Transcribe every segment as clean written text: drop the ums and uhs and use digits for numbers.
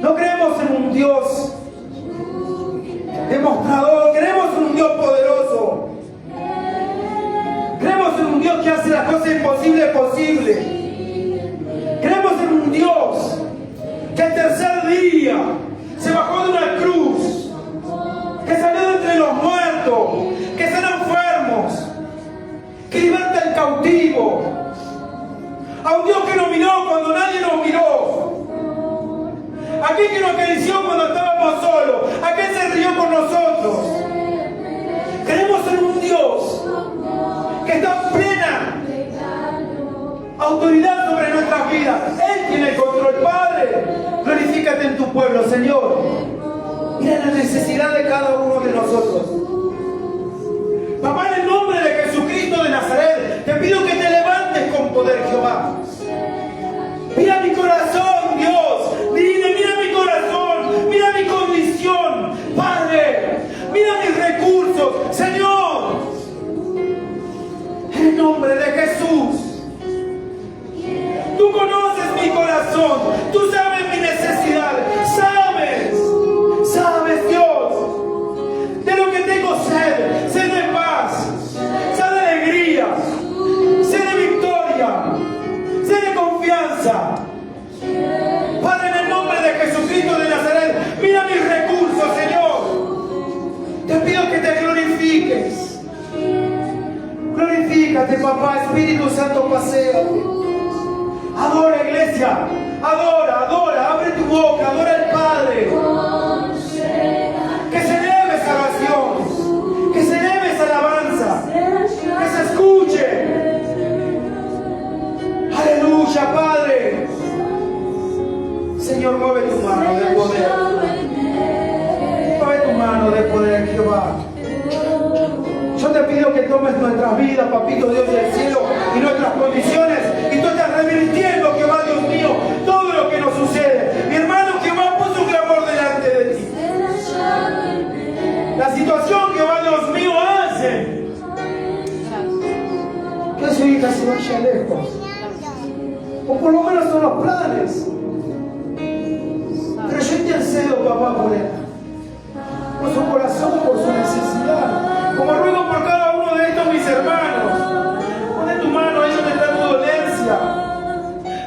No creemos en un Dios demostrador, creemos en un Dios poderoso. Creemos en un Dios que hace las cosas imposibles posibles. Creemos en un Dios que el tercer día se bajó de una cruz, que salió de entre los muertos, que sana enfermos, que liberta al cautivo. A un Dios que nos miró cuando nadie nos miró. Aquel que nos acarició cuando estábamos solos. Aquel se rió con nosotros. Creemos en un Dios que está en plena autoridad sobre nuestras vidas. Él tiene el control. Padre, glorifícate en tu pueblo, Señor. Mira la necesidad de cada uno de nosotros. Papá, en el nombre de Jesucristo de Nazaret, te pido que te levantes con poder, Jehová. Mira mi corazón, Dios. Mira mi corazón. Mira mi condición, Padre. Mira mis recursos, Señor. En el nombre de Jesús. Tú conoces mi corazón. Tú sabes mi necesidad. Sabes, Dios, de lo que tengo sed. Sed de paz. Sed de alegría. Sed de victoria. Sed de confianza. Padre, en el nombre de Jesucristo de Nazaret, mira mis recursos, Señor. Te pido que te glorifiques. Glorifícate, papá. Espíritu Santo, paséate. Adora, iglesia. Adora. Abre tu boca. Adora al Padre. Que se eleve salvación. Que se eleve esa alabanza. Que se escuche. Aleluya, Padre. Señor, mueve tu mano de poder. Mueve tu mano de poder, Jehová. Yo te pido que tomes nuestras vidas, papito Dios del cielo, y nuestras condiciones, y tú estás revirtiendo, Jehová, Dios mío, todo lo que nos sucede. Mi hermano Jehová puso un clamor delante de ti. La situación, Jehová, Dios mío, hace que su hija se vaya lejos. O por lo menos son los planes. Pero yo intercedo, papá, por él. Por su corazón, por su necesidad. Como ruego por cada uno de estos mis hermanos. Pon tu mano ahí donde está tu dolencia.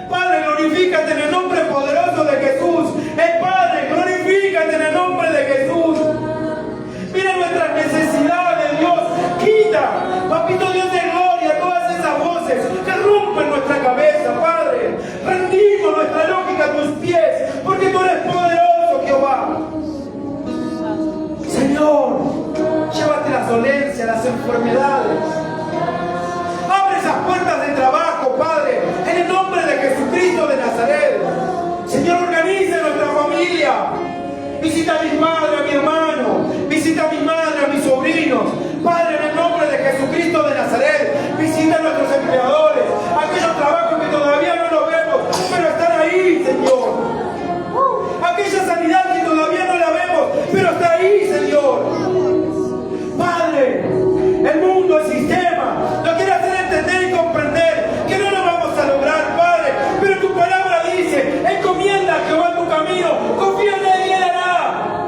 Padre, glorifícate en el nombre poderoso de Jesús. Padre, glorifícate en el nombre de Jesús. Mira nuestras necesidades, Dios. Quita, papito Dios de gloria, todas esas voces que rompen nuestra cabeza, Padre. Rendimos nuestra lógica a tus pies, porque tú eres poderoso, Jehová. Señor, llévate las dolencias, las enfermedades. Abre esas puertas de trabajo, Padre, en el nombre de Jesucristo de Nazaret. Señor, organiza nuestra familia. Visita a mi madre, a mi hermano. Visita a mi madre, a mis sobrinos. Padre, en el nombre de Jesucristo de Nazaret, visita a nuestros empleadores, aquellos trabajos que todavía no los vemos, pero están ahí, Señor. Aquella sanidad que todavía no la vemos, pero está ahí, Señor. Padre, el mundo, el sistema, nos quiere hacer entender y comprender que no lo vamos a lograr, Padre, pero tu palabra dice: encomienda a Jehová tu camino, confía en él y él hará.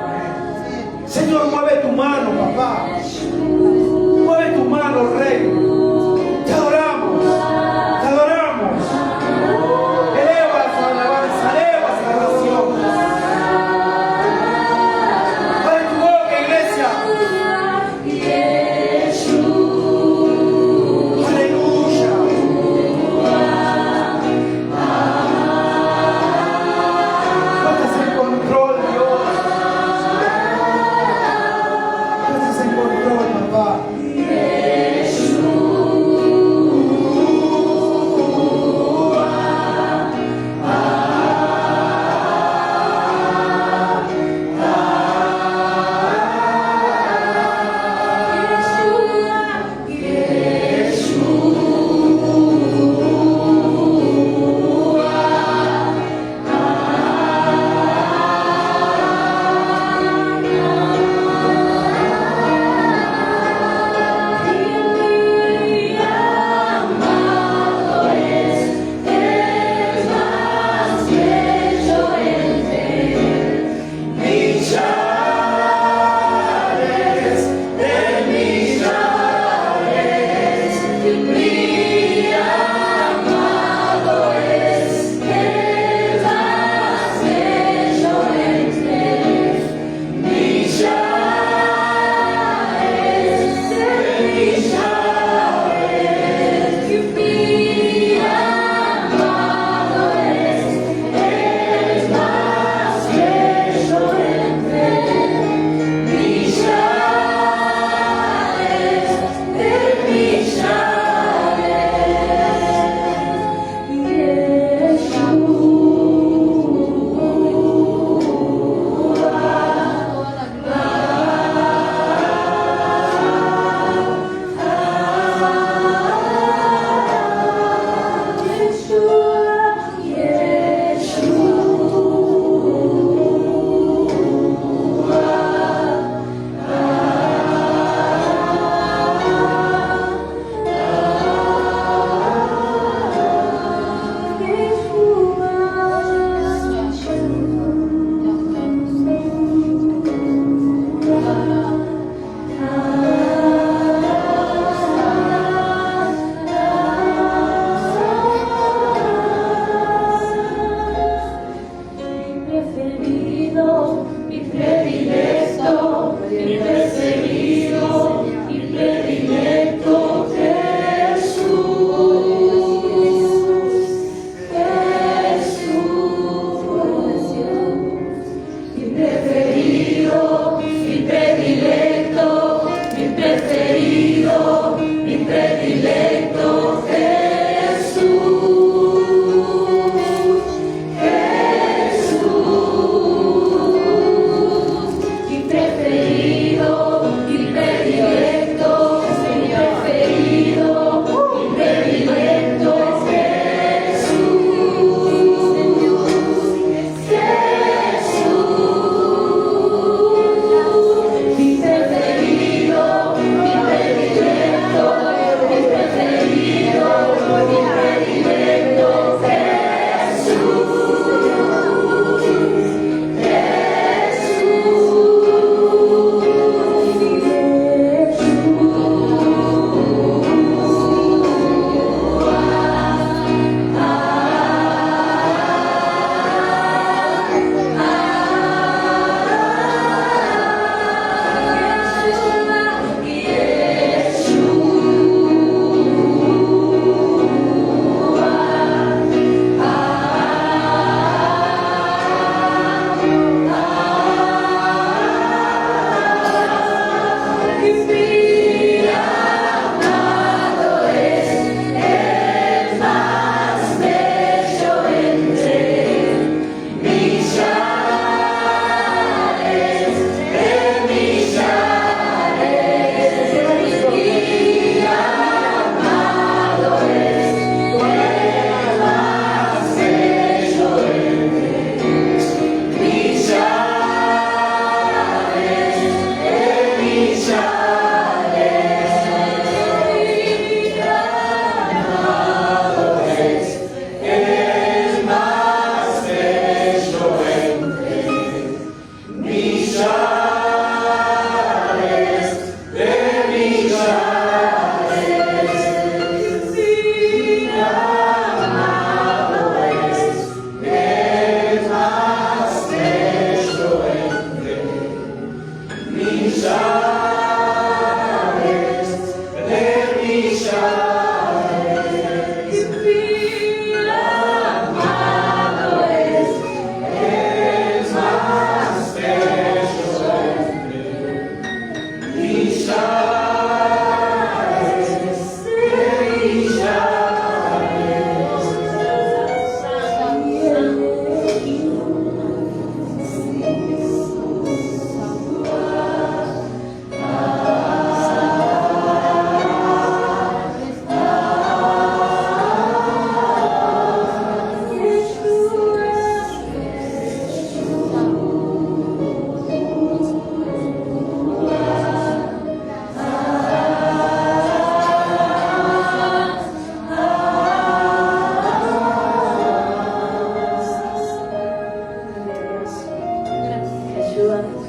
ayúdanos.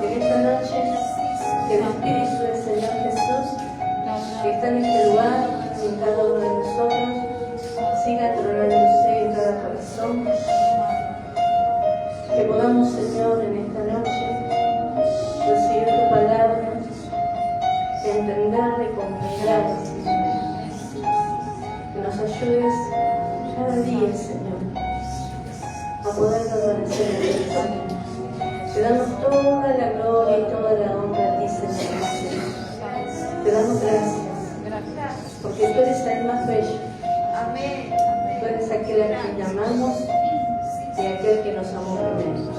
En esta noche, que el Espíritu del Señor Jesús, que está en este lugar, en cada uno de nosotros, siga tronándose en cada corazón. Que podamos, Señor, en esta noche, recibir tu palabra, entenderla y comprenderla. Que nos ayudes cada día, Señor, a poder permanecer en el camino. Te damos toda la gloria y toda la honra a ti, Señor. Te damos gracias, porque tú eres el más bello. Tú eres aquel a quien llamamos y aquel que nos amó primero.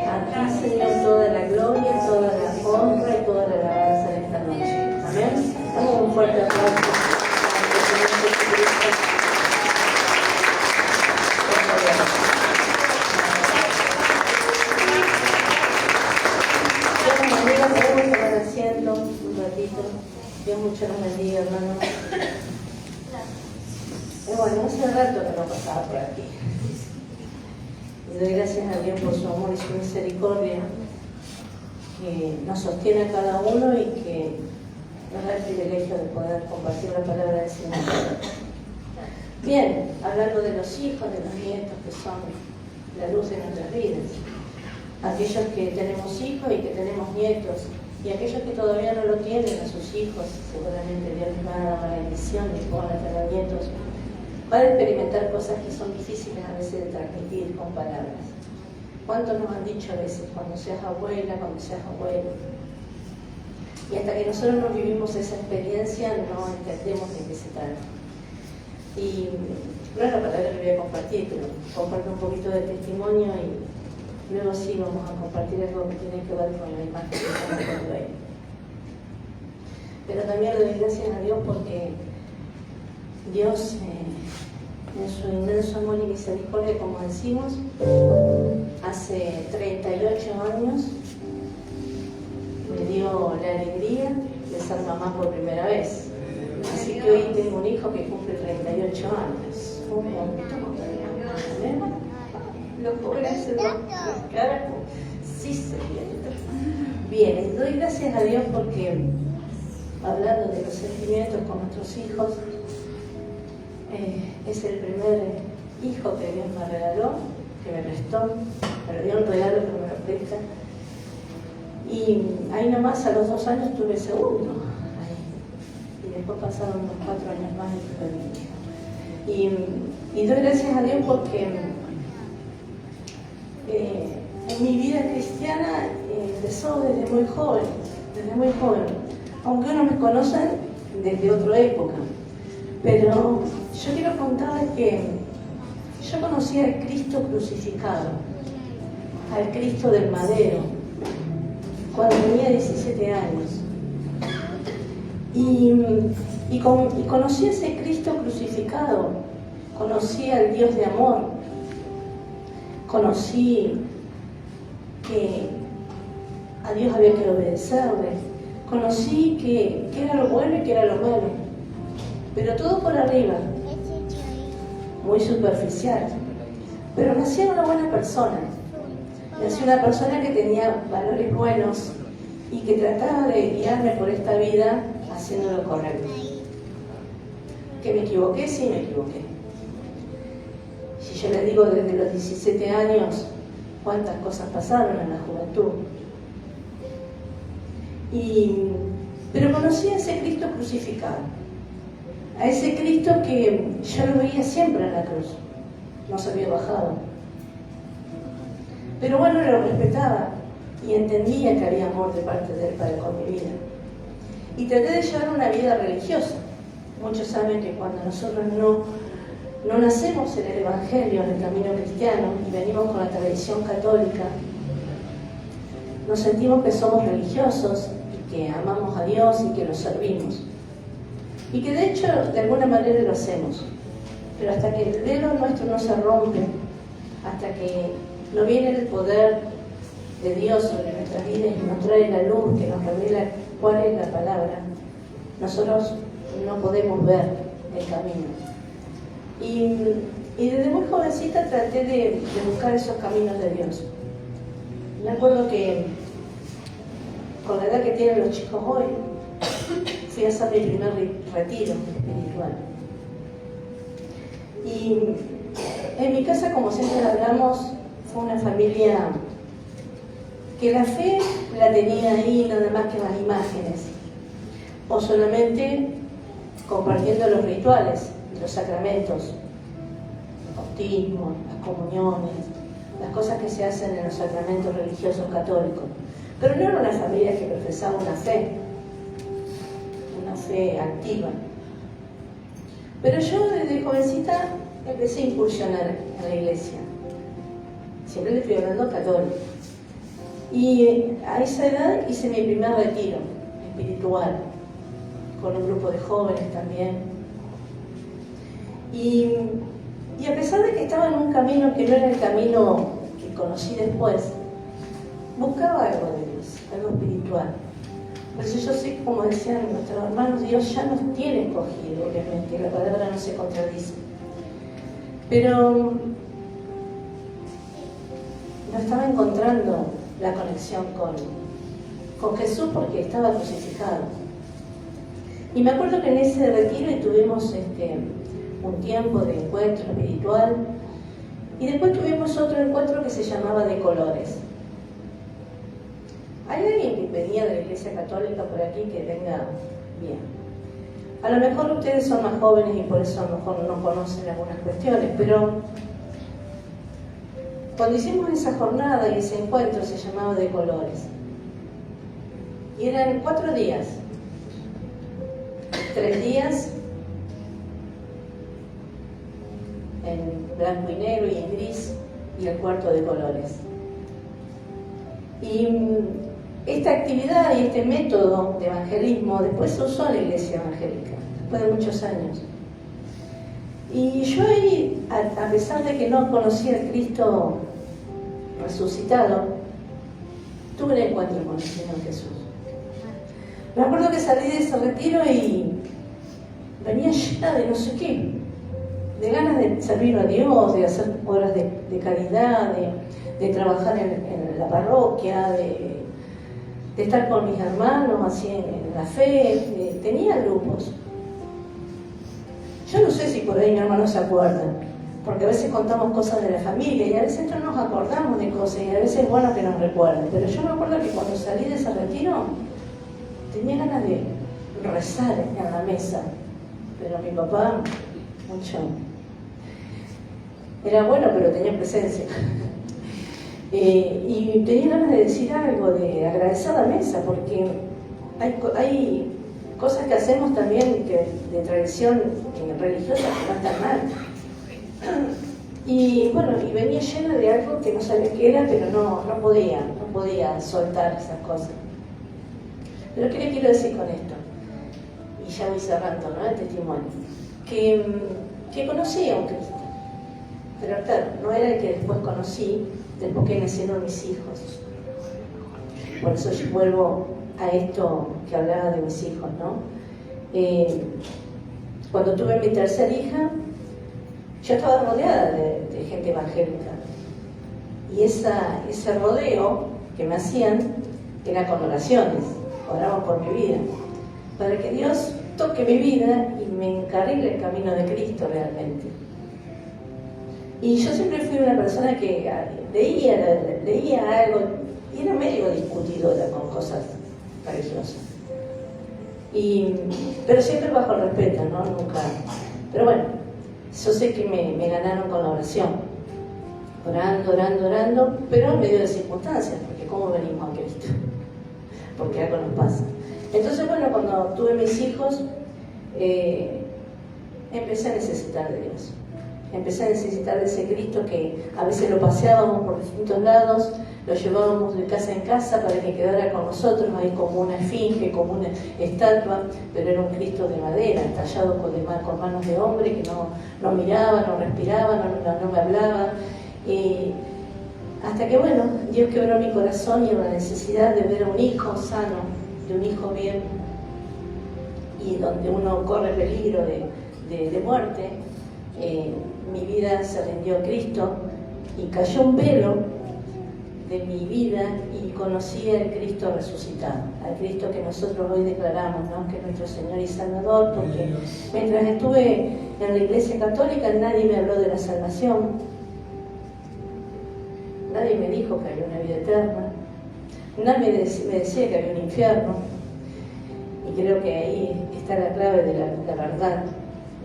A ti, Señor, toda la gloria, toda la honra y toda la alabanza de esta noche. Amén. Damos un fuerte aplauso al Señor Jesucristo. Un ratito. Dios mucho nos bendiga, hermano. Bueno, hace rato que no pasaba por aquí. Y doy gracias a Dios por su amor y su misericordia, que nos sostiene a cada uno y que nos da el privilegio de poder compartir la palabra del Señor. Bien, hablando de los hijos, de los nietos, que son la luz de nuestras vidas. Aquellos que tenemos hijos y que tenemos nietos, y aquellos que todavía no lo tienen a sus hijos, seguramente Dios les va a dar la bendición de que van a tener nietos, van a experimentar cosas que son difíciles a veces de transmitir con palabras. ¿Cuántos nos han dicho a veces, cuando seas abuela, cuando seas abuelo? Y hasta que nosotros no vivimos esa experiencia, no entendemos de qué se trata. Y no es la palabra que voy a compartir, pero comparto un poquito de testimonio y luego sí vamos a compartir algo que tiene que ver con la imagen que estamos viendo ahí. Pero también le doy gracias a Dios porque Dios, en su inmenso amor y misericordia, como decimos, hace 38 años me dio la alegría de ser mamá por primera vez. Así que hoy tengo un hijo que cumple 38 años. Un montón. Los pobres se van a quedar sí se vienen. Bien, y doy gracias a Dios porque, hablando de los sentimientos con nuestros hijos, es el primer hijo que Dios me regaló, que me prestó, me dio un regalo que me lo presta. Y ahí nomás a los 2 años tuve el segundo. Y después pasaron unos 4 años más y tuve mi hijo. Y doy gracias a Dios porque en mi vida cristiana empezó desde muy joven, aunque unos me conocen desde otra época, pero yo quiero contarles que yo conocí al Cristo crucificado, al Cristo del madero, cuando tenía 17 años, y conocí a ese Cristo crucificado, conocí al Dios de amor, conocí que a Dios había que obedecerle, conocí que era lo bueno y que era lo malo, pero todo por arriba, muy superficial. Pero nací una buena persona, nací una persona que tenía valores buenos y que trataba de guiarme por esta vida haciendo lo correcto. ¿Que me equivoqué? Sí, me equivoqué. Si yo les digo desde los 17 años, cuántas cosas pasaron en la juventud. Pero conocí a ese Cristo crucificado, a ese Cristo que yo lo veía siempre en la cruz, no se había bajado. Pero bueno, lo respetaba y entendía que había amor de parte de Él para con mi vida. Y traté de llevar una vida religiosa. Muchos saben que cuando nosotros no nacemos en el Evangelio, en el camino cristiano, y venimos con la tradición católica, nos sentimos que somos religiosos y que amamos a Dios y que lo servimos. Y que de hecho, de alguna manera lo hacemos. Pero hasta que el velo nuestro no se rompe, hasta que no viene el poder de Dios sobre nuestras vidas y nos trae la luz que nos revela cuál es la palabra, nosotros no podemos ver el camino. Y desde muy jovencita traté de buscar esos caminos de Dios. Me acuerdo que con la edad que tienen los chicos hoy, fui a hacer mi primer retiro espiritual. Y en mi casa, como siempre hablamos, fue una familia que la fe la tenía ahí nada más que las imágenes, o solamente compartiendo los rituales, los sacramentos, el bautismo, las comuniones, las cosas que se hacen en los sacramentos religiosos católicos. Pero no era una familia que profesaba una fe activa. Pero yo desde jovencita empecé a incursionar en la iglesia. Siempre le estoy hablando católico. Y a esa edad hice mi primer retiro espiritual, con un grupo de jóvenes también. Y a pesar de que estaba en un camino que no era el camino que conocí después, buscaba algo de Dios, algo espiritual. Por eso yo sé, como decían nuestros hermanos, Dios ya nos tiene escogido, obviamente, la palabra no se contradice. Pero no estaba encontrando la conexión con Jesús porque estaba crucificado. Y me acuerdo que en ese retiro tuvimos un tiempo de encuentro espiritual y después tuvimos otro encuentro que se llamaba de colores. ¿Hay alguien que venía de la Iglesia Católica por aquí que venga bien? A lo mejor ustedes son más jóvenes y por eso a lo mejor no conocen algunas cuestiones, pero cuando hicimos esa jornada y ese encuentro se llamaba de colores. Y eran 4 días. 3 días en blanco y negro y en gris y el cuarto de colores. Y esta actividad y este método de evangelismo después se usó en la iglesia evangélica, después de muchos años. Y yo ahí, a pesar de que no conocía al Cristo resucitado, tuve un encuentro con el Señor Jesús. Me acuerdo que salí de ese retiro y venía llena de no sé qué, de ganas de servir a Dios, de hacer obras de caridad, de trabajar en la parroquia, de estar con mis hermanos así en la fe. Tenía grupos. Yo no sé si por ahí mi hermano se acuerdan, porque a veces contamos cosas de la familia y a veces no nos acordamos de cosas y a veces es bueno que nos recuerden. Pero yo me acuerdo que cuando salí de ese retiro tenía ganas de rezar en la mesa, pero mi papá mucho era bueno, pero tenía presencia. Y tenía ganas de decir algo, de agradecer la mesa, porque hay cosas que hacemos también de tradición religiosa que no están mal. Y bueno, y venía llena de algo que no sabía qué era, pero no podía soltar esas cosas. Pero ¿qué le quiero decir con esto? Y ya voy cerrando, ¿no?, el testimonio. Que conocí a un Cristo. Pero claro, no era el que después conocí, después que nacieron mis hijos. Por eso yo vuelvo a esto que hablaba de mis hijos, ¿no? Cuando tuve mi tercera hija, yo estaba rodeada de gente evangélica. Y ese rodeo que me hacían era con oraciones, oraban por mi vida, para que Dios toque mi vida y me encarrile el camino de Cristo realmente. Y yo siempre fui una persona que leía algo y era medio discutidora con cosas religiosas. Pero siempre bajo el respeto, ¿no? Nunca. Pero bueno, yo sé que me ganaron con la oración. Orando, pero en medio de circunstancias, porque ¿cómo venimos a Cristo? Porque algo nos pasa. Entonces, bueno, cuando tuve mis hijos, empecé a necesitar de Dios. Empecé a necesitar de ese Cristo que a veces lo paseábamos por distintos lados, lo llevábamos de casa en casa para que quedara con nosotros, ahí como una esfinge, como una estatua, pero era un Cristo de madera, tallado con manos de hombre, que no miraba, no respiraba, no me hablaba. Hasta que, bueno, Dios quebró mi corazón y la necesidad de ver a un hijo sano, de un hijo bien, y donde uno corre peligro de muerte. Mi vida se rindió a Cristo y cayó un velo de mi vida y conocí al Cristo resucitado, al Cristo que nosotros hoy declaramos, ¿no?, que es nuestro Señor y Salvador, porque mientras estuve en la Iglesia Católica nadie me habló de la salvación, nadie me dijo que había una vida eterna, nadie me decía que había un infierno, y creo que ahí está la clave de la verdad,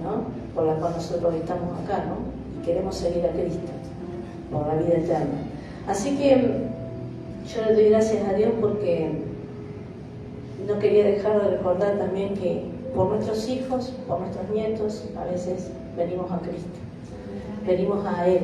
¿no?, por la cual nosotros estamos acá, ¿no?, y queremos seguir a Cristo por la vida eterna. Así que yo le doy gracias a Dios porque no quería dejar de recordar también que por nuestros hijos, por nuestros nietos, a veces venimos a Cristo, venimos a Él,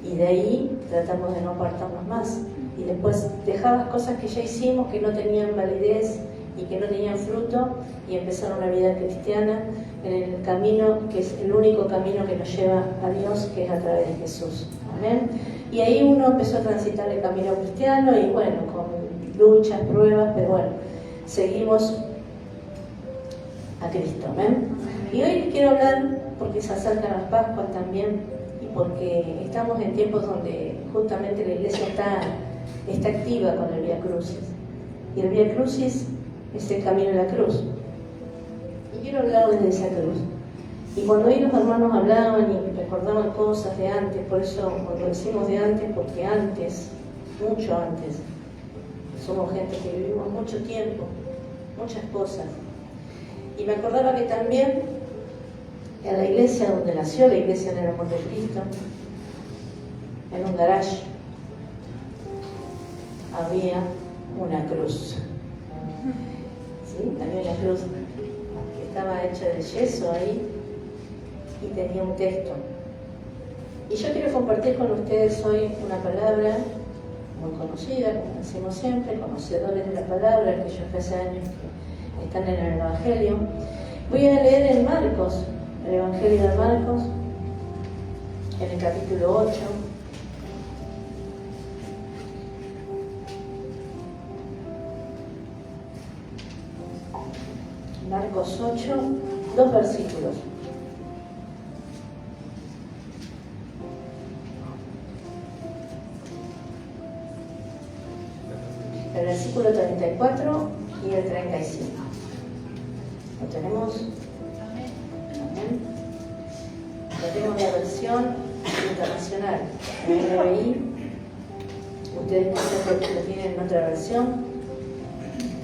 y de ahí tratamos de no apartarnos más, y después dejar las cosas que ya hicimos, que no tenían validez y que no tenían fruto, y empezar una vida cristiana en el camino que es el único camino que nos lleva a Dios, que es a través de Jesús. Amén. Y ahí uno empezó a transitar el camino cristiano, y bueno, con luchas, pruebas, pero bueno, seguimos a Cristo. Amén. Y hoy quiero hablar, porque se acercan las Pascuas también, y porque estamos en tiempos donde justamente la Iglesia está activa con el Vía Crucis. Y el Vía Crucis es el camino de la cruz. Y quiero hablar desde esa cruz. Y cuando hoy los hermanos hablaban y recordaban cosas de antes, por eso cuando decimos de antes, porque antes, mucho antes, somos gente que vivimos mucho tiempo, muchas cosas. Y me acordaba que también en la iglesia donde nació la Iglesia del Amor de Cristo, en un garage, había una cruz. ¿Sí? Había una cruz que estaba hecha de yeso ahí, y tenía un texto. Y yo quiero compartir con ustedes hoy una palabra muy conocida, como decimos siempre, conocedores de la palabra, aquellos que hace años que están en el Evangelio. Voy a leer en Marcos, el Evangelio de Marcos, en el capítulo 8. Marcos 8, 2 versículos. El versículo 34 y el 35. ¿Lo tenemos? Amén. Lo tengo en la versión internacional, NBI. Ustedes quizás lo tienen en otra versión,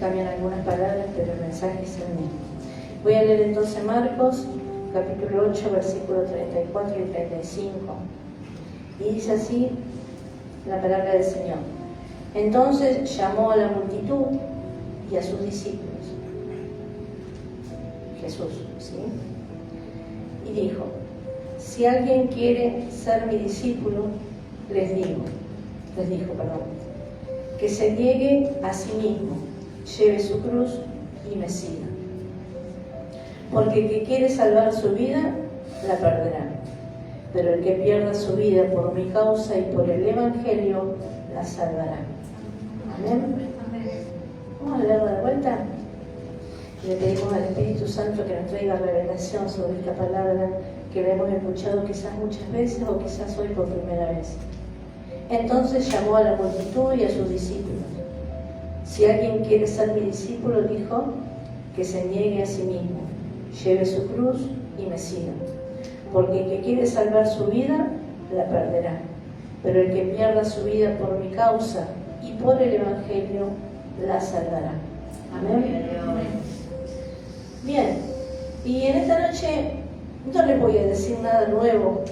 cambian algunas palabras, pero el mensaje es el mismo. Voy a leer entonces Marcos, capítulo 8, versículo 34 y 35. Y dice así la palabra del Señor. Entonces llamó a la multitud y a sus discípulos, Jesús, ¿sí? Y dijo: si alguien quiere ser mi discípulo, les dijo, que se niegue a sí mismo, lleve su cruz y me siga. Porque el que quiere salvar su vida, la perderá. Pero el que pierda su vida por mi causa y por el Evangelio, la salvará. Amén. Vamos a leerlo de vuelta. Le pedimos al Espíritu Santo que nos traiga revelación sobre esta palabra que la hemos escuchado quizás muchas veces o quizás hoy por primera vez. Entonces llamó a la multitud y a sus discípulos. Si alguien quiere ser mi discípulo, dijo, que se niegue a sí mismo, lleve su cruz y me siga. Porque el que quiere salvar su vida, la perderá. Pero el que pierda su vida por mi causa y por el Evangelio, la salvará. Amén. Bien, y en esta noche no les voy a decir nada nuevo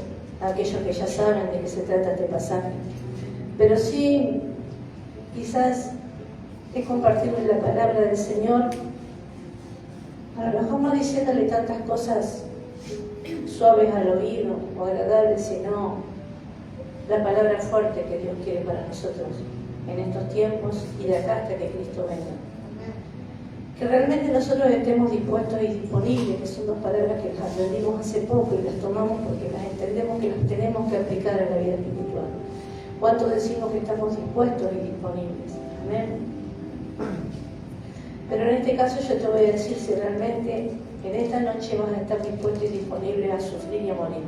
a aquellos que ya saben de qué se trata este pasaje, pero sí quizás es compartirles la palabra del Señor, a lo mejor no diciéndole tantas cosas suaves al oído o agradables, sino la palabra fuerte que Dios quiere para nosotros en estos tiempos y de acá hasta que Cristo venga. Que realmente nosotros estemos dispuestos y disponibles, que son dos palabras que las aprendimos hace poco y las tomamos porque las entendemos que las tenemos que aplicar a la vida espiritual. ¿Cuántos decimos que estamos dispuestos y disponibles? Amén. Pero en este caso yo te voy a decir si realmente en esta noche vas a estar dispuesto y disponible a sufrir y a morir.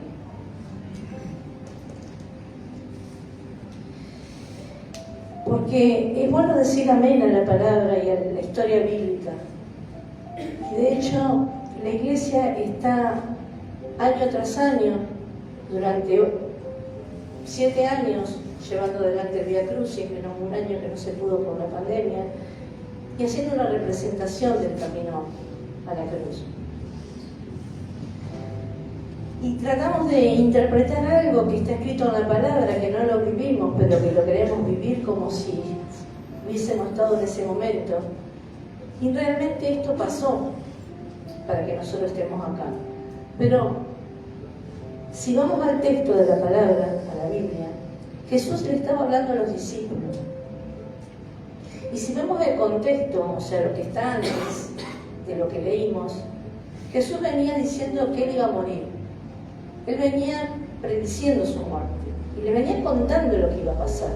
porque es bueno decir amén a la palabra y a la historia bíblica. De hecho, la iglesia está año tras año, durante 7 años, llevando adelante el Vía Crucis, menos un año que no se pudo por la pandemia, y haciendo una representación del camino a la cruz. Y tratamos de interpretar algo que está escrito en la palabra, que no lo vivimos, pero que lo queremos vivir como si hubiésemos estado en ese momento. Y realmente esto pasó para que nosotros estemos acá. Pero si vamos al texto de la palabra, a la Biblia, Jesús le estaba hablando a los discípulos. Y si vemos el contexto, o sea, lo que está antes de lo que leímos, Jesús venía diciendo que él iba a morir. Él venía prediciendo su muerte y le venía contando lo que iba a pasar.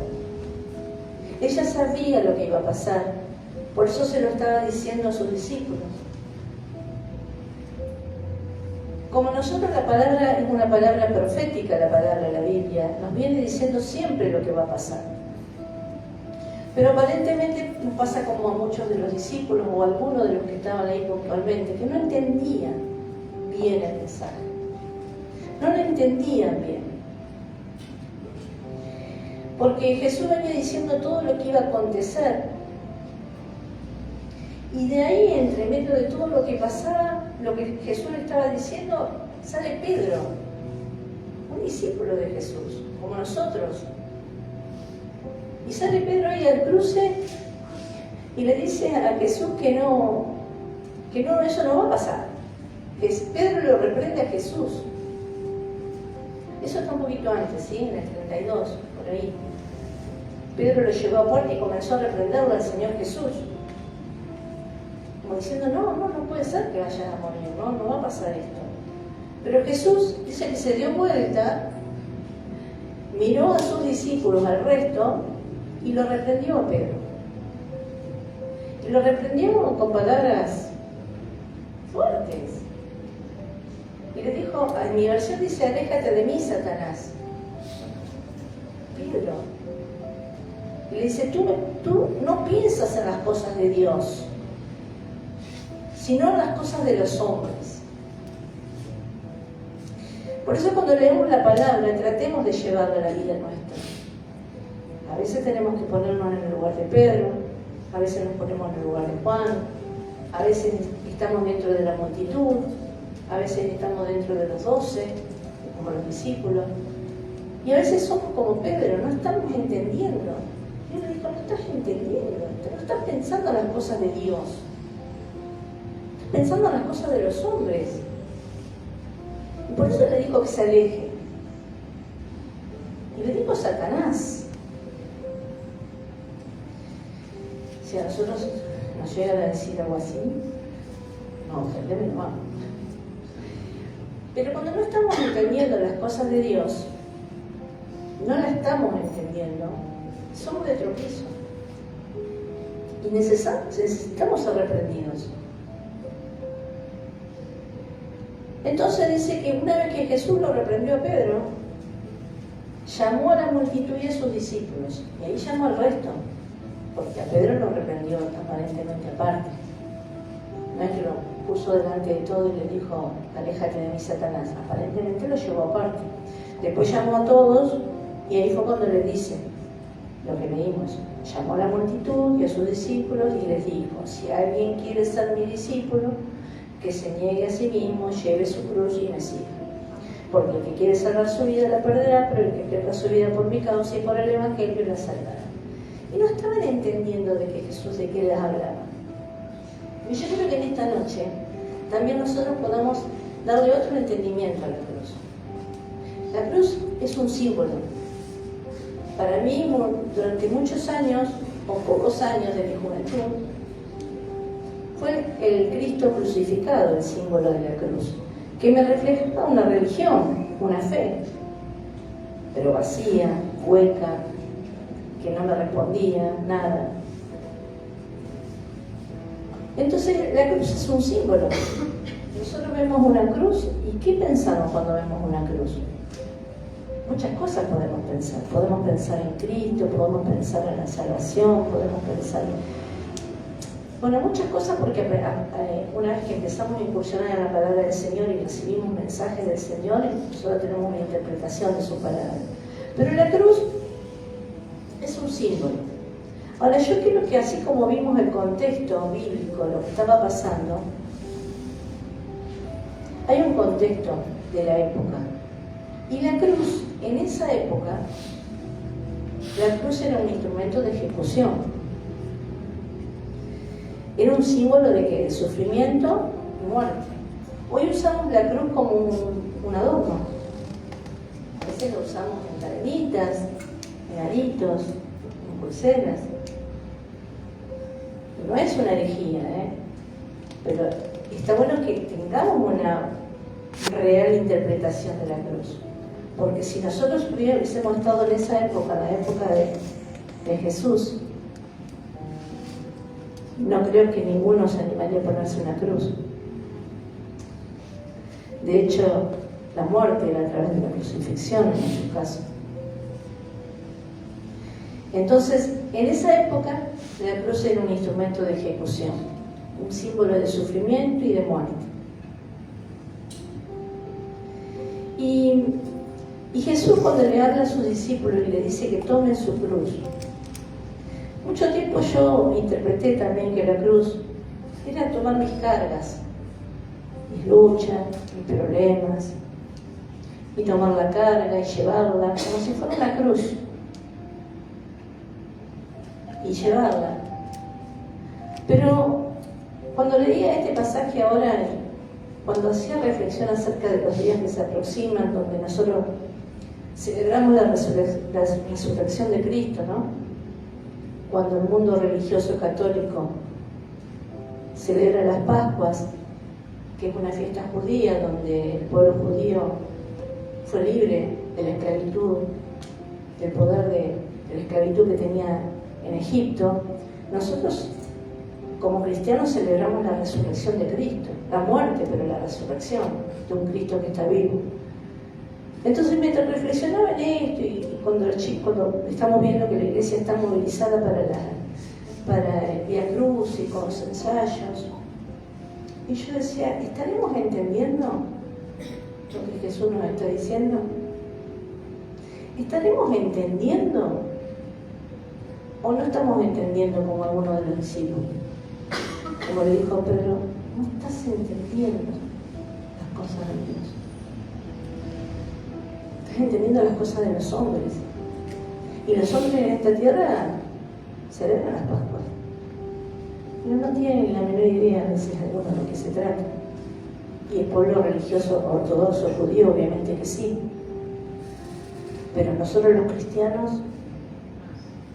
Ella sabía lo que iba a pasar, por eso se lo estaba diciendo a sus discípulos. Como nosotros, la palabra es una palabra profética, la palabra de la Biblia, nos viene diciendo siempre lo que va a pasar. Pero aparentemente nos pasa como a muchos de los discípulos o a algunos de los que estaban ahí puntualmente, que no entendían bien el mensaje. No lo entendían bien. Porque Jesús venía diciendo todo lo que iba a acontecer. Y de ahí, entre medio de todo lo que pasaba, lo que Jesús le estaba diciendo, sale Pedro, un discípulo de Jesús, como nosotros. Y sale Pedro ahí al cruce y le dice a Jesús que no, eso no va a pasar. Pedro lo reprende a Jesús. Eso está un poquito antes, ¿sí? En el 32, por ahí. Pedro lo llevó a puerta y comenzó a reprenderlo al Señor Jesús. Como diciendo, no puede ser que vayan a morir, no va a pasar esto. Pero Jesús dice que se dio vuelta, miró a sus discípulos, al resto, y lo reprendió a Pedro. Y lo reprendió con palabras fuertes. Y le dijo, en mi versión dice, aléjate de mí, Satanás. Pedro. Y le dice, tú no piensas en las cosas de Dios, sino en las cosas de los hombres. Por eso cuando leemos la palabra, tratemos de llevarla a la vida nuestra. A veces tenemos que ponernos en el lugar de Pedro, a veces nos ponemos en el lugar de Juan, a veces estamos dentro de la multitud, a veces estamos dentro de los 12, como los discípulos, y a veces somos como Pedro, no estamos entendiendo. Yo le digo, no estás entendiendo, no estás pensando en las cosas de Dios, estás pensando en las cosas de los hombres. Y por eso le digo que se aleje. Y le digo a Satanás. Si a nosotros nos llegan a decir algo así, no, ofenderme no vamos. Pero cuando no estamos entendiendo las cosas de Dios, no las estamos entendiendo, somos de tropiezo. Y necesitamos ser reprendidos. Entonces dice que una vez que Jesús lo reprendió a Pedro, llamó a la multitud y a sus discípulos. Y ahí llamó al resto, porque a Pedro lo reprendió aparentemente aparte. No es que lo puso delante de todo y le dijo, aléjate de mí, Satanás. Aparentemente lo llevó aparte. Después llamó a todos y ahí fue cuando les dice lo que leímos. Llamó a la multitud y a sus discípulos y les dijo, si alguien quiere ser mi discípulo, que se niegue a sí mismo, lleve su cruz y me siga. Porque el que quiere salvar su vida la perderá, pero el que pierda su vida por mi causa y por el Evangelio la salvará. Y no estaban entendiendo de que Jesús de qué les hablaba. Y yo creo que en esta noche también nosotros podamos darle otro entendimiento a la cruz. La cruz es un símbolo. Para mí, durante muchos años, o pocos años de mi juventud, fue el Cristo crucificado el símbolo de la cruz, que me reflejaba una religión, una fe, pero vacía, hueca, que no me respondía nada. Entonces la cruz es un símbolo. Nosotros vemos una cruz y ¿qué pensamos cuando vemos una cruz? Muchas cosas podemos pensar. Podemos pensar en Cristo, podemos pensar en la salvación, podemos pensar en muchas cosas, porque una vez que empezamos a incursionar en la palabra del Señor y recibimos mensajes del Señor, nosotros tenemos una interpretación de su palabra. Pero la cruz es un símbolo. Ahora, yo quiero que, así como vimos el contexto bíblico, lo que estaba pasando, hay un contexto de la época. Y la cruz, en esa época, la cruz era un instrumento de ejecución. Era un símbolo de ¿qué? De sufrimiento y muerte. Hoy usamos la cruz como un adorno. A veces lo usamos en cadenitas, en aritos, en pulseras. No es una herejía, pero está bueno que tengamos una real interpretación de la cruz. Porque si nosotros hubiésemos estado en esa época, la época de Jesús, no creo que ninguno se animaría a ponerse una cruz. De hecho, la muerte era a través de la crucifixión en muchos casos. Entonces, en esa época, la cruz era un instrumento de ejecución, un símbolo de sufrimiento y de muerte. Y Jesús, cuando le habla a sus discípulos y le dice que tomen su cruz, mucho tiempo yo interpreté también que la cruz era tomar mis cargas, mis luchas, mis problemas, y tomar la carga y llevarla como si fuera una cruz, y llevarla. Pero cuando leía este pasaje ahora, cuando hacía reflexión acerca de los días que se aproximan, donde nosotros celebramos la resurrección de Cristo, ¿no? Cuando el mundo religioso católico celebra las Pascuas, que es una fiesta judía donde el pueblo judío fue libre de la esclavitud, del poder de la esclavitud que tenía en Egipto, nosotros como cristianos celebramos la resurrección de Cristo, la muerte, pero la resurrección de un Cristo que está vivo. Entonces, mientras reflexionaba en esto, y cuando estamos viendo que la iglesia está movilizada para el Vía Cruz y con los ensayos, y yo decía, ¿estaremos entendiendo lo que Jesús nos está diciendo? ¿Estaremos entendiendo o no estamos entendiendo como algunos de los discípulos? Como le dijo Pedro, no estás entendiendo las cosas de Dios. Estás entendiendo las cosas de los hombres. Y los hombres en esta tierra celebran las Pascuas. Pero no tienen ni la menor idea, a veces, algunos de lo que se trata. Y el pueblo religioso ortodoxo judío, obviamente que sí. Pero nosotros los cristianos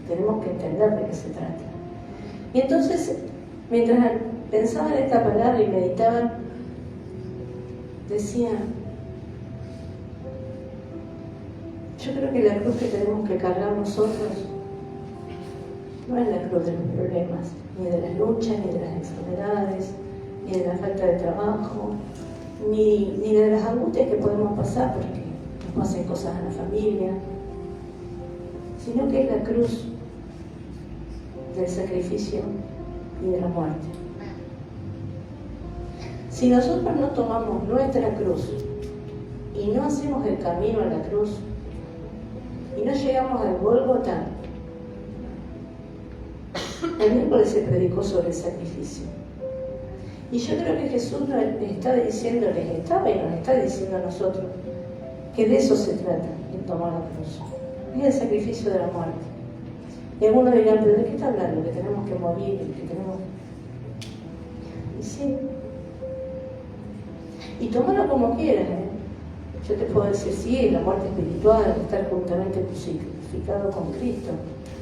tenemos que entender de qué se trata. Y entonces, mientras pensaba en esta palabra y meditaba, decía, yo creo que la cruz que tenemos que cargar nosotros no es la cruz de los problemas, ni de las luchas, ni de las enfermedades, ni de la falta de trabajo, ni de las angustias que podemos pasar porque nos pasan cosas en la familia, sino que es la cruz del sacrificio y de la muerte. Si nosotros no tomamos nuestra cruz y no hacemos el camino a la cruz y no llegamos al Gólgota, el miércoles se predicó sobre el sacrificio. Y yo creo que Jesús nos está diciendo, les estaba y nos está diciendo a nosotros que de eso se trata, de tomar la cruz. Es el sacrificio de la muerte. Y algunos dirán, ¿pero de qué está hablando? Que tenemos que morir, que tenemos... Y sí. Y tómalo como quieras, Yo te puedo decir, sí, la muerte espiritual, estar juntamente crucificado con Cristo,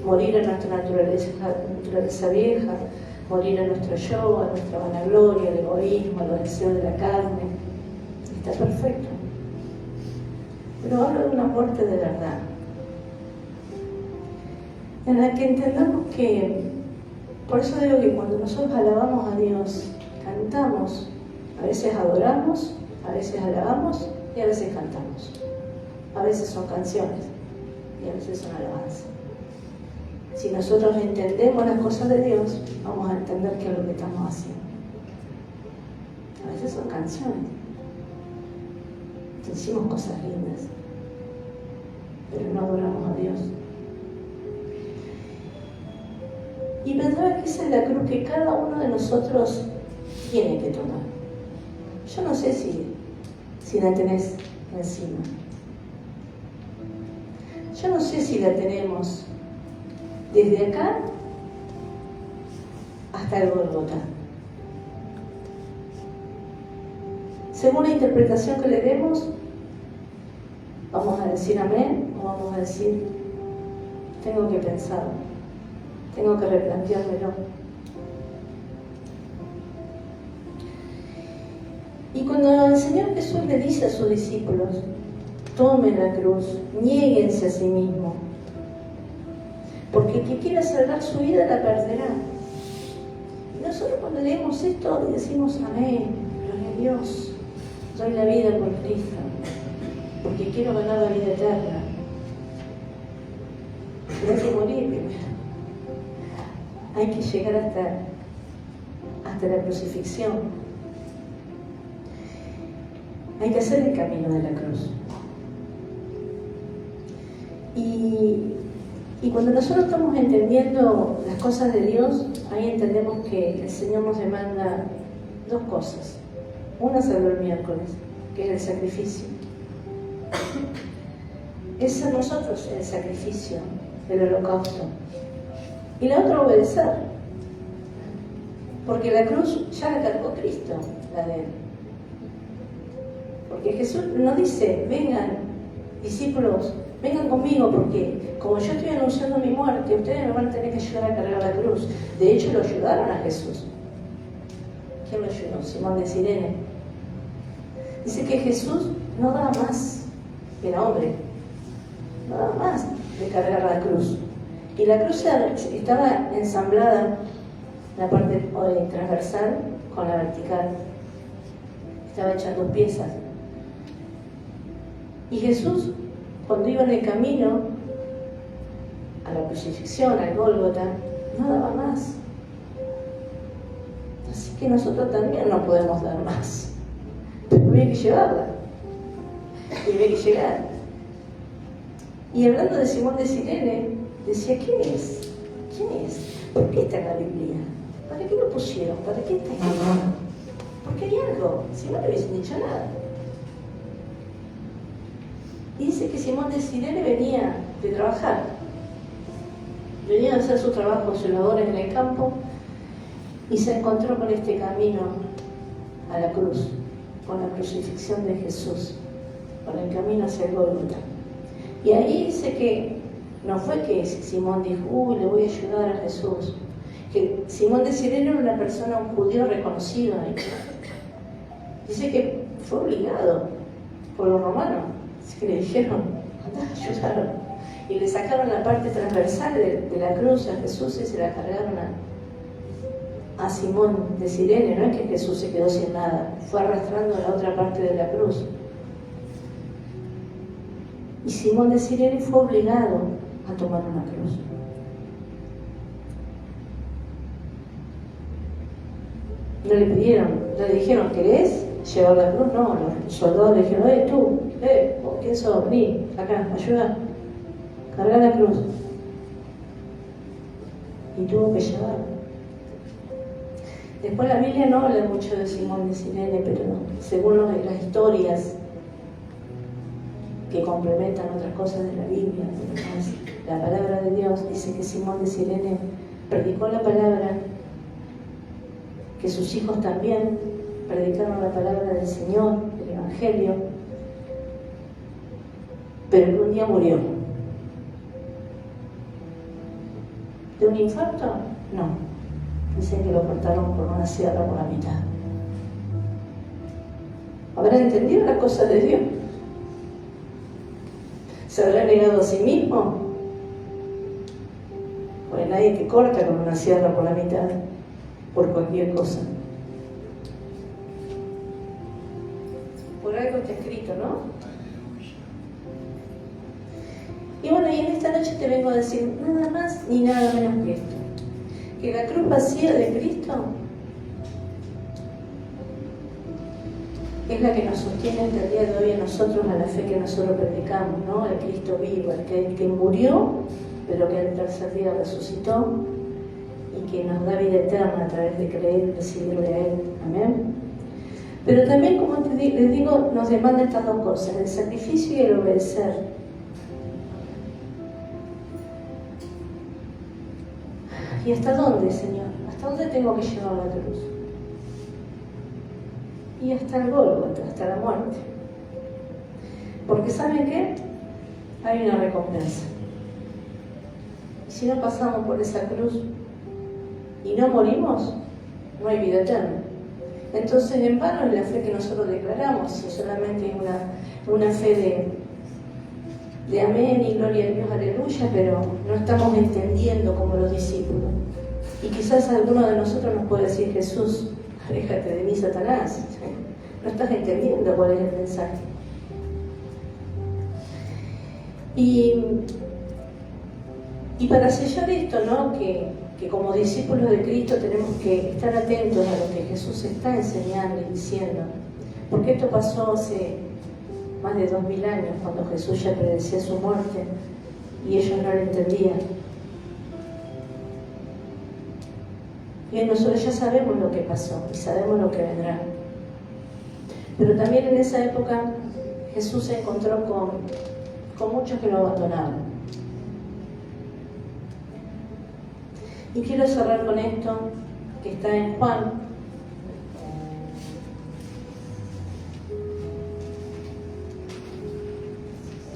morir a nuestra naturaleza vieja, morir a nuestro yo, a nuestra vanagloria, al egoísmo, a los deseos de la carne. Está perfecto. Pero hablo de una muerte de verdad, en la que entendamos que, por eso digo que cuando nosotros alabamos a Dios, cantamos, a veces adoramos, a veces alabamos y a veces cantamos. A veces son canciones y a veces son alabanzas. Si nosotros entendemos las cosas de Dios, vamos a entender qué es lo que estamos haciendo. A veces son canciones. Decimos cosas lindas, pero no adoramos a Dios. Y pensaba que esa es la cruz que cada uno de nosotros tiene que tomar. Yo no sé si la tenés encima. Yo no sé si la tenemos desde acá hasta el Gólgota. Según la interpretación que le demos, vamos a decir amén o vamos a decir tengo que pensar, tengo que replanteármelo. Y cuando el Señor Jesús le dice a sus discípulos, tomen la cruz, niéguense a sí mismos, porque el que quiera salvar su vida la perderá. Y nosotros cuando leemos esto decimos amén, gloria a Dios, doy la vida por Cristo, porque quiero ganar la vida eterna. Pero hay que morir primero. Hay que llegar hasta la crucifixión. Hay que hacer el camino de la cruz. Y cuando nosotros estamos entendiendo las cosas de Dios, ahí entendemos que el Señor nos demanda dos cosas. Una se habló el miércoles, que es el sacrificio. Es a nosotros el sacrificio, el holocausto. Y la otra, obedecer. Porque la cruz ya la cargó Cristo, la de Él. Porque Jesús no dice, vengan, discípulos, vengan conmigo, porque como yo estoy anunciando mi muerte, ustedes me van a tener que ayudar a cargar la cruz. De hecho, lo ayudaron a Jesús. ¿Quién lo ayudó? Simón de Cirene. Dice que Jesús no daba más, que era hombre, no daba más de cargar la cruz. Y la cruz estaba ensamblada, la parte transversal con la vertical. Estaba hecha en dos piezas. Y Jesús, cuando iba en el camino a la crucifixión, al Gólgota, no daba más. Así que nosotros también no podemos dar más. Pero había que llevarla. Y había que llegar. Y hablando de Simón de Cirene, decía, ¿quién es? ¿Quién es? ¿Por qué está en la Biblia? ¿Para qué lo pusieron? ¿Para qué está escrito? Porque hay algo. Si no le hubiesen dicho nada. Y dice que Simón de Cirene venía de trabajar. Venía a hacer su trabajo, sus labores en el campo, y se encontró con este camino a la cruz, con la crucifixión de Jesús, con el camino hacia el Gólgota. Y ahí dice que no fue que Simón dijo, uy, le voy a ayudar a Jesús. Que Simón de Cirene era una persona, un judío reconocido ahí. Dice que fue obligado por los romanos. Así que le dijeron, andá, ayudaron. Y le sacaron la parte transversal de la cruz a Jesús y se la cargaron a Simón de Cirene. No es que Jesús se quedó sin nada, fue arrastrando la otra parte de la cruz. Y Simón de Cirene fue obligado a tomar una cruz. No le pidieron, no le dijeron, ¿querés llevar la cruz? No, los soldados le dijeron, tú, vos, ¿quién sos? Vení, acá, ayuda, carga la cruz. Y tuvo que llevar. Después la Biblia no habla mucho de Simón de Cirene, pero según las historias que complementan otras cosas de la Biblia, la palabra de Dios, dice que Simón de Cirene predicó la palabra, que sus hijos también predicaron la palabra del Señor, el Evangelio, pero que un día murió. ¿De un infarto? No. Dicen que lo cortaron por una sierra por la mitad. ¿Habrá entendido la cosa de Dios? ¿Se habrá negado a sí mismo? Porque nadie te corta con una sierra por la mitad, por cualquier cosa. Por algo está escrito, ¿no? Y bueno, y en esta noche te vengo a decir nada más ni nada menos que esto. Que la cruz vacía de Cristo es la que nos sostiene hasta el día de hoy a nosotros, a la fe que nosotros predicamos, ¿no? El Cristo vivo, el que murió, pero que al tercer día resucitó y que nos da vida eterna a través de creer y recibirle a Él. Amén. Pero también, como les digo, nos demanda estas dos cosas, el sacrificio y el obedecer. ¿Y hasta dónde, Señor? ¿Hasta dónde tengo que llevar la cruz? Y hasta el Gólgota, hasta la muerte. Porque ¿saben qué? Hay una recompensa. Y si no pasamos por esa cruz y no morimos, no hay vida eterna. Entonces en vano es la fe que nosotros declaramos, si solamente es una fe de amén y gloria a Dios, aleluya, pero no estamos entendiendo como los discípulos. Y quizás alguno de nosotros nos puede decir: Jesús, aléjate de mí, Satanás. No estás entendiendo cuál es el mensaje. Y para sellar esto, ¿no? Que como discípulos de Cristo tenemos que estar atentos a lo que Jesús está enseñando y diciendo. Porque esto pasó hace más de 2000 años, cuando Jesús ya predecía su muerte y ellos no lo entendían. Y hoy nosotros ya sabemos lo que pasó y sabemos lo que vendrá. Pero también en esa época Jesús se encontró con muchos que lo abandonaron. Y quiero cerrar con esto que está en Juan.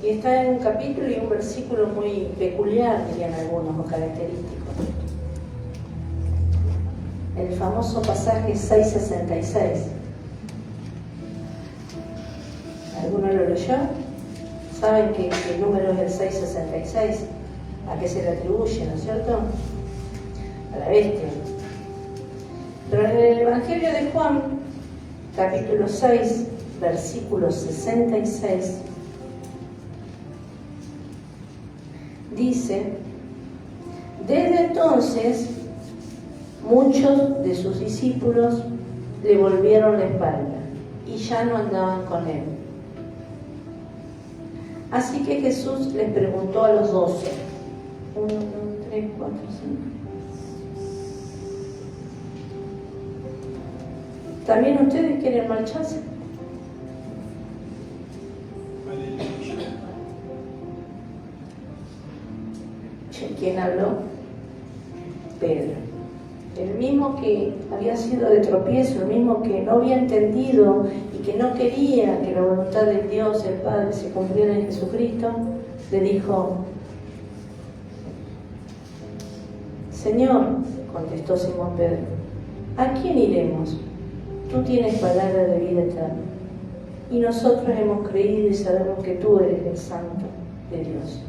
Y está en un capítulo y un versículo muy peculiar, dirían algunos, o característico. El famoso pasaje 6:66. ¿Alguno lo leyó? ¿Saben que el número es el 666? ¿A qué se le atribuye, no es cierto? A la bestia. Pero en el Evangelio de Juan, capítulo 6, versículo 66, dice: desde entonces muchos de sus discípulos le volvieron la espalda y ya no andaban con él. Así que Jesús les preguntó a los 12, 1, 2, 3, 4, 5. ¿También ustedes quieren marcharse? ¿Quién habló? Pedro. El mismo que había sido de tropiezo, el mismo que no había entendido y que no quería que la voluntad de Dios, el Padre, se cumpliera en Jesucristo, le dijo: Señor, contestó Simón Pedro, ¿a quién iremos? Tú tienes palabra de vida eterna, y nosotros hemos creído y sabemos que tú eres el Santo de Dios.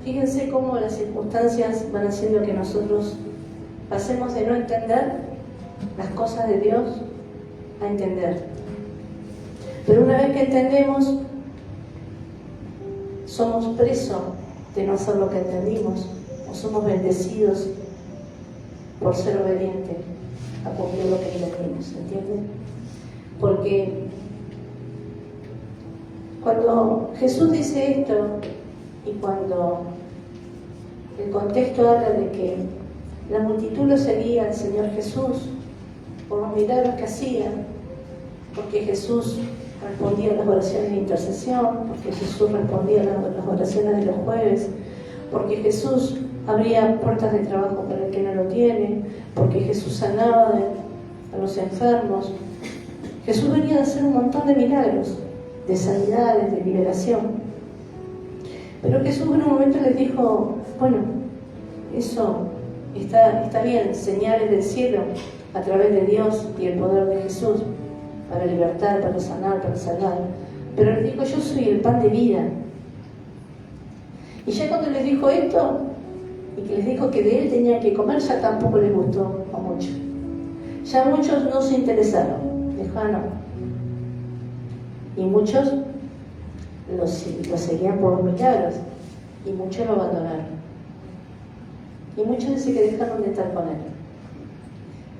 Fíjense cómo las circunstancias van haciendo que nosotros pasemos de no entender las cosas de Dios a entender. Pero una vez que entendemos, somos presos de no hacer lo que entendimos, o somos bendecidos por ser obedientes a cumplir lo que entendimos, ¿entienden? Porque cuando Jesús dice esto, y cuando el contexto habla de que la multitud lo seguía al Señor Jesús por los milagros que hacía, porque Jesús respondía a las oraciones de intercesión, porque Jesús respondía a las oraciones de los jueves, porque Jesús abría puertas de trabajo para el que no lo tiene, porque Jesús sanaba a los enfermos. Jesús venía a hacer un montón de milagros, de sanidades, de liberación. Pero Jesús en un momento les dijo: bueno, eso está bien, señales del cielo a través de Dios y el poder de Jesús para libertar, para sanar, para salvar. Pero les dijo: yo soy el pan de vida. Y ya cuando les dijo esto, y que les dijo que de él tenían que comer, ya tampoco les gustó a muchos. Ya muchos no se interesaron, dijo: no. Y muchos lo seguían por los milagros y muchos lo abandonaron. Y muchos dice que dejaron de estar con él.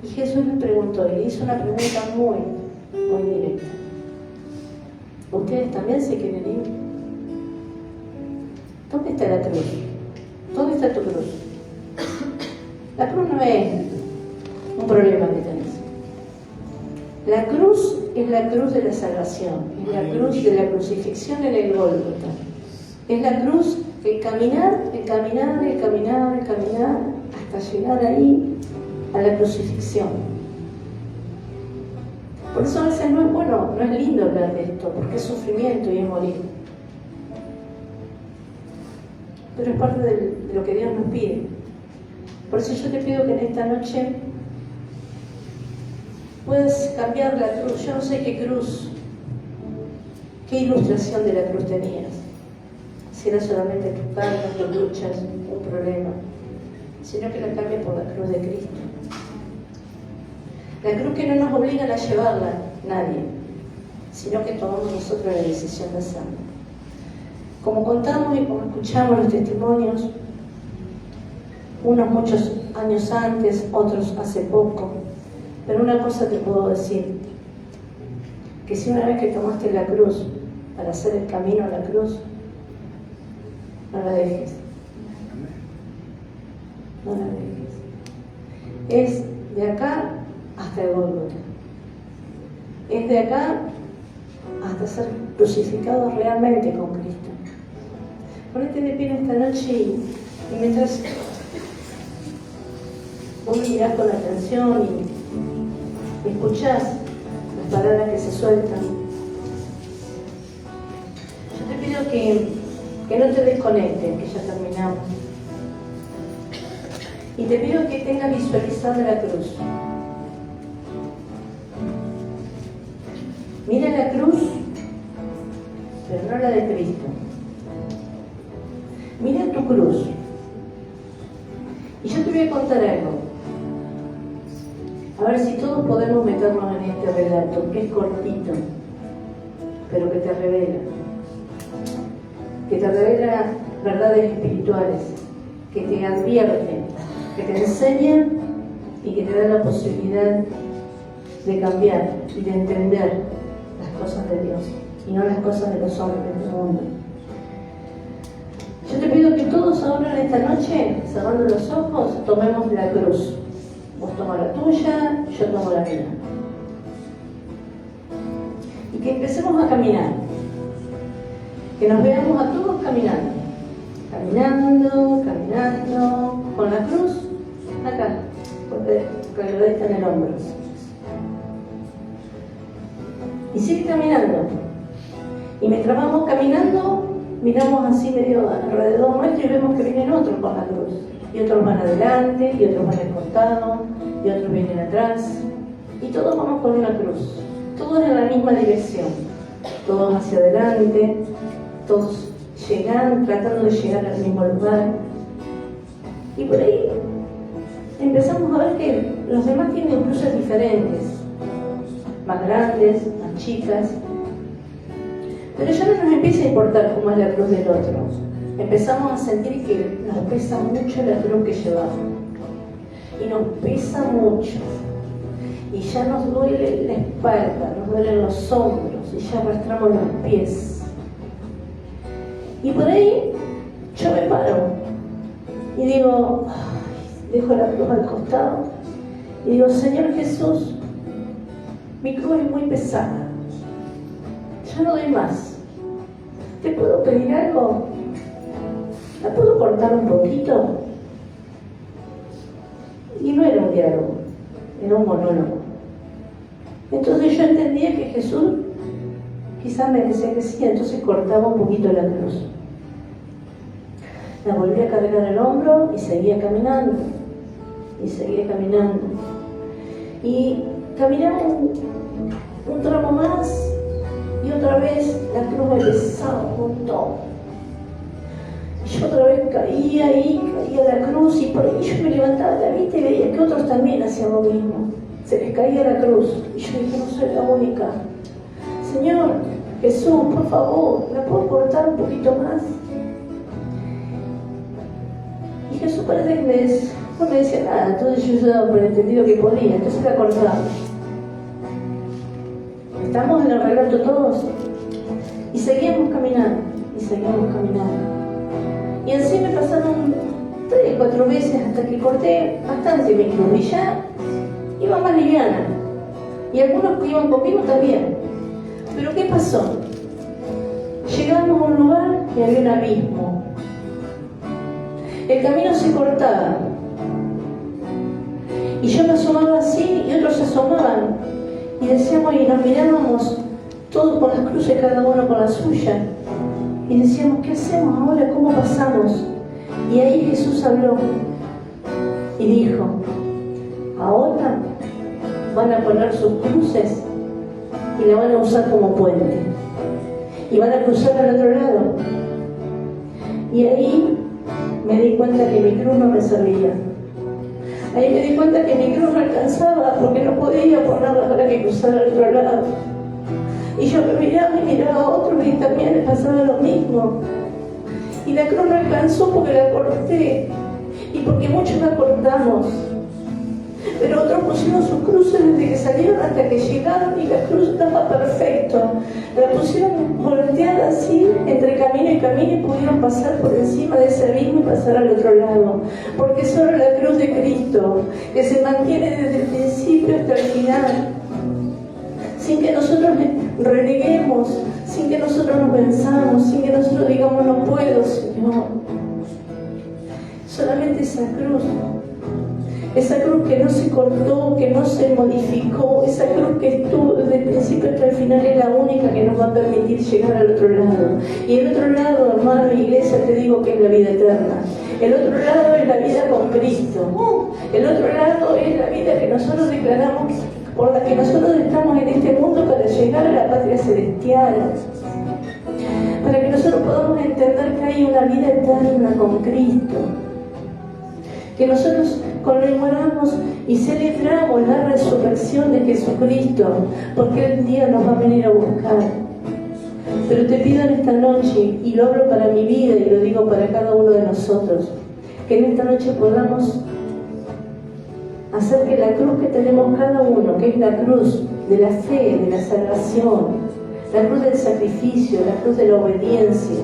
Y Jesús le preguntó, y le hizo una pregunta muy, muy directa. ¿Ustedes también se quieren ir? ¿Dónde está la cruz? ¿Dónde está tu cruz? La cruz no es un problema que tenés. La cruz es la cruz de la salvación, es la cruz de la crucifixión en el Gólgota. Es la cruz, el caminar, hasta llegar ahí a la crucifixión. Por eso a veces no es bueno, no es lindo hablar de esto, porque es sufrimiento y es morir. Pero es parte de lo que Dios nos pide. Por eso yo te pido que en esta noche puedas cambiar la cruz. Yo no sé qué cruz, qué ilustración de la cruz tenías. Si era solamente tus cargas, tus luchas, un problema, sino que la cambies por la cruz de Cristo. La cruz que no nos obligan a llevarla nadie, sino que tomamos nosotros la decisión de hacerlo. Como contamos y como escuchamos los testimonios, unos muchos años antes, otros hace poco, pero una cosa te puedo decir, que si una vez que tomaste la cruz para hacer el camino a la cruz, no la dejes. No la dejes. Es de acá hasta el Gólgota. Es de acá hasta ser crucificados realmente con Cristo. Ponete de pie esta noche y mientras vos mirás con atención y escuchás las palabras que se sueltan, yo te pido que no te desconectes, que ya terminamos. Y te pido que tengas visualizada la cruz. Mira la cruz, pero no la de Cristo. Mira tu cruz. Y yo te voy a contar algo. A ver si todos podemos meternos en este relato, que es cortito, pero que te revela. Que te revela verdades espirituales, que te advierte, que te enseña y que te da la posibilidad de cambiar y de entender las cosas de Dios y no las cosas de los hombres del mundo. Yo te pido que todos ahora en esta noche, cerrando los ojos, tomemos la cruz. Vos toma la tuya, yo tomo la mía. Y que empecemos a caminar. Que nos veamos a todos caminando. Caminando, con la cruz acá, colgadita en el hombro. Y sigue caminando. Y mientras vamos caminando, miramos así medio alrededor nuestro y vemos que vienen otros con la cruz. Y otros van adelante, y otros van al costado, y otros vienen atrás. Y todos vamos con una cruz. Todos en la misma dirección. Todos hacia adelante, todos tratando de llegar al mismo lugar. Y por ahí empezamos a ver que los demás tienen cruces diferentes. Más grandes, más chicas. Pero ya no nos empieza a importar cómo es la cruz del otro. Empezamos a sentir que nos pesa mucho la cruz que llevamos. Y nos pesa mucho. Y ya nos duele la espalda, nos duelen los hombros, y ya arrastramos los pies. Y por ahí yo me paro y digo, dejo la cruz al costado y digo, Señor Jesús, mi cruz es muy pesada. Ya no doy más. ¿Te puedo pedir algo? ¿La puedo cortar un poquito? Y no era un diálogo, era un monólogo. Entonces yo entendía que Jesús quizás me decía que sí, entonces cortaba un poquito la cruz. La volví a cargar al hombro y seguía caminando. Y seguía caminando. Y caminaba un tramo más y otra vez la cruz me pesaba un montón. Y yo otra vez caía la cruz y por ahí yo me levantaba de la vista y veía que otros también hacían lo mismo. Se les caía la cruz y yo dije, no soy la única. Señor Jesús, por favor, ¿la puedo cortar un poquito más? Y Jesús parece que no me decía nada, entonces yo daba por entendido que podía, entonces la cortaba. Estamos en el relato todos. Y seguíamos caminando, y seguíamos caminando. Y así me pasaron 3, 4 veces hasta que corté bastante mi cruz y ya iba más liviana. Y algunos que iban conmigo también. Pero ¿qué pasó? Llegamos a un lugar y había un abismo. El camino se cortaba. Y yo me asomaba así y otros se asomaban. Y decíamos y nos mirábamos todos con las cruces, cada uno con la suya. Y decíamos, ¿qué hacemos ahora? ¿Cómo pasamos? Y ahí Jesús habló y dijo, ahora van a poner sus cruces y la van a usar como puente. Y van a cruzar al otro lado. Y ahí me di cuenta que mi cruz no me servía. Ahí me di cuenta que mi cruz no alcanzaba porque no podía ponerla para que cruzara al otro lado. Y yo me miraba y miraba a otros y también les pasaba lo mismo. Y la cruz no alcanzó porque la corté. Y porque muchos la cortamos. Pero otros pusieron sus cruces desde que salieron hasta que llegaron y la cruz estaba perfecto. La pusieron volteada así, entre camino y camino, y pudieron pasar por encima de ese abismo y pasar al otro lado. Porque solo la cruz de Cristo, que se mantiene desde el principio hasta el final, sin que nosotros reneguemos, sin que nosotros nos pensamos, sin que nosotros digamos no puedo, Señor. Solamente esa cruz que no se cortó, que no se modificó, esa cruz que estuvo desde el principio hasta el final es la única que nos va a permitir llegar al otro lado. Y el otro lado, hermano, iglesia, te digo que es la vida eterna. El otro lado es la vida con Cristo. El otro lado es la vida que nosotros declaramos, por la que nosotros estamos en este mundo para llegar a la patria celestial. Para que nosotros podamos entender que hay una vida eterna con Cristo. Que nosotros conmemoramos y celebramos la resurrección de Jesucristo, porque el día nos va a venir a buscar. Pero te pido en esta noche, y lo hablo para mi vida y lo digo para cada uno de nosotros, que en esta noche podamos hacer que la cruz que tenemos cada uno, que es la cruz de la fe, de la salvación, la cruz del sacrificio, la cruz de la obediencia,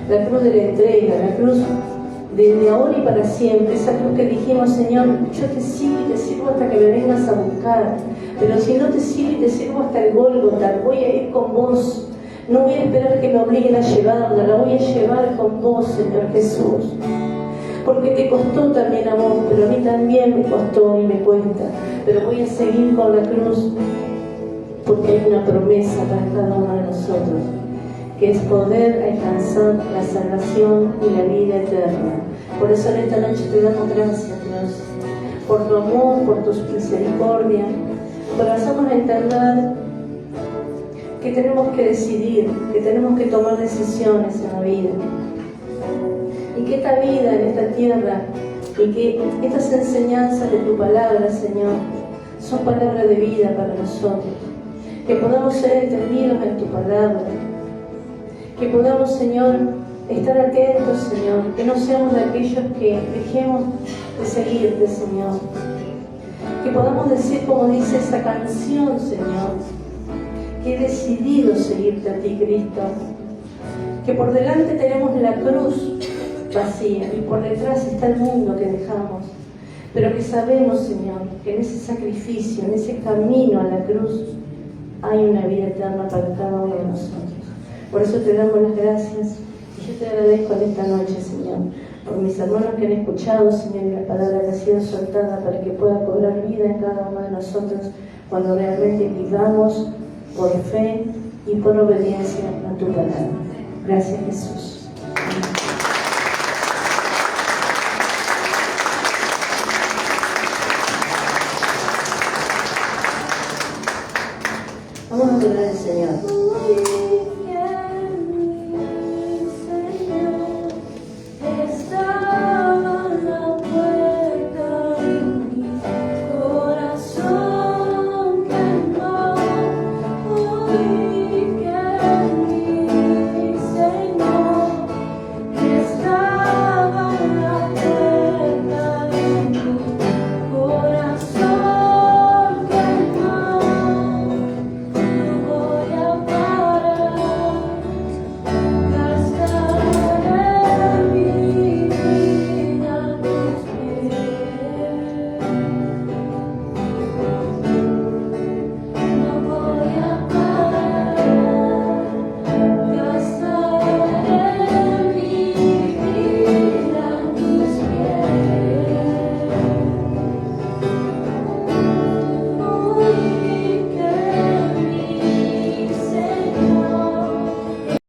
la cruz de la entrega, la cruz desde ahora y para siempre, esa cruz que dijimos, Señor, yo te sigo y te sirvo hasta que me vengas a buscar, pero si no te sigo y te sirvo hasta el Gólgota, voy a ir con vos, no voy a esperar que me obliguen a llevarla, la voy a llevar con vos, Señor Jesús, porque te costó también a vos, pero a mí también me costó y me cuesta, pero voy a seguir con la cruz, porque hay una promesa para cada uno de nosotros, que es poder alcanzar la salvación y la vida eterna. Por eso en esta noche te damos gracias, Dios, por tu amor, por tu misericordia, por hacernos entender que tenemos que decidir, que tenemos que tomar decisiones en la vida. Y que esta vida en esta tierra, y que estas enseñanzas de tu palabra, Señor, son palabras de vida para nosotros. Que podamos ser entendidos en tu palabra. Que podamos, Señor, estar atentos, Señor, que no seamos de aquellos que dejemos de seguirte, Señor. Que podamos decir, como dice esa canción, Señor, que he decidido seguirte a ti, Cristo. Que por delante tenemos la cruz vacía y por detrás está el mundo que dejamos. Pero que sabemos, Señor, que en ese sacrificio, en ese camino a la cruz, hay una vida eterna para cada uno de nosotros. Por eso te damos las gracias y yo te agradezco en esta noche, Señor, por mis hermanos que han escuchado, Señor, y la palabra que ha sido soltada para que pueda cobrar vida en cada uno de nosotros cuando realmente vivamos por fe y por obediencia a tu palabra. Gracias, Jesús.